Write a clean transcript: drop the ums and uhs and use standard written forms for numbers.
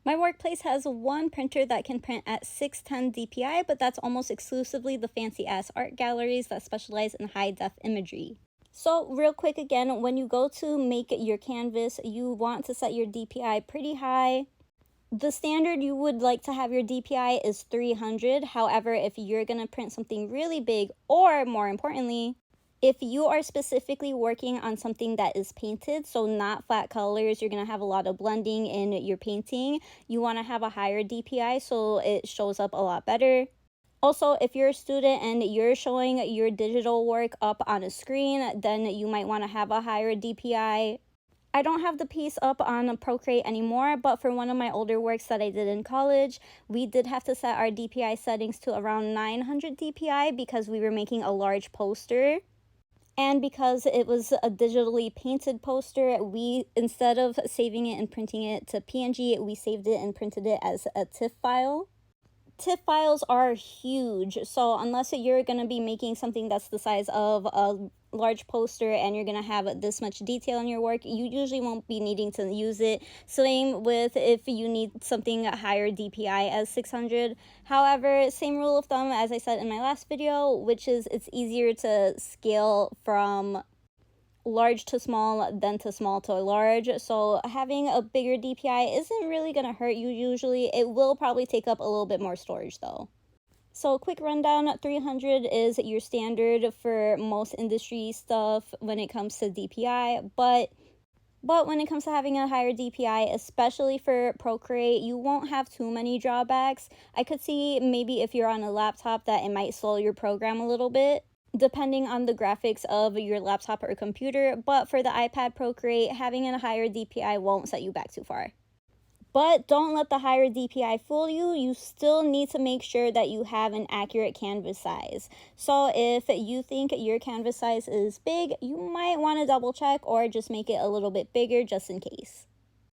My workplace has one printer that can print at 610 DPI, but that's almost exclusively the fancy-ass art galleries that specialize in high-def imagery. So real quick again, when you go to make your canvas, you want to set your DPI pretty high. The standard you would like to have your DPI is 300. However, if you're going to print something really big, or more importantly, if you are specifically working on something that is painted, so not flat colors, you're going to have a lot of blending in your painting, you want to have a higher DPI so it shows up a lot better. Also, if you're a student and you're showing your digital work up on a screen, then you might want to have a higher DPI. I don't have the piece up on Procreate anymore, but for one of my older works that I did in college, we did have to set our DPI settings to around 900 DPI because we were making a large poster. And because it was a digitally painted poster, we, instead of saving it and printing it to PNG, we saved it and printed it as a TIFF file. TIFF files are huge, so unless you're going to be making something that's the size of a large poster and you're going to have this much detail in your work, you usually won't be needing to use it. Same with if you need something higher DPI as 600. However, same rule of thumb as I said in my last video, which is it's easier to scale from large to small than to small to large, so having a bigger DPI isn't really going to hurt you usually. It will probably take up a little bit more storage though. So quick rundown, 300 is your standard for most industry stuff when it comes to DPI, but when it comes to having a higher DPI, especially for Procreate, you won't have too many drawbacks. I could see maybe if you're on a laptop that it might slow your program a little bit, depending on the graphics of your laptop or computer, but for the iPad Procreate, having a higher DPI won't set you back too far. But don't let the higher DPI fool you. You still need to make sure that you have an accurate canvas size. So if you think your canvas size is big, you might want to double check or just make it a little bit bigger just in case.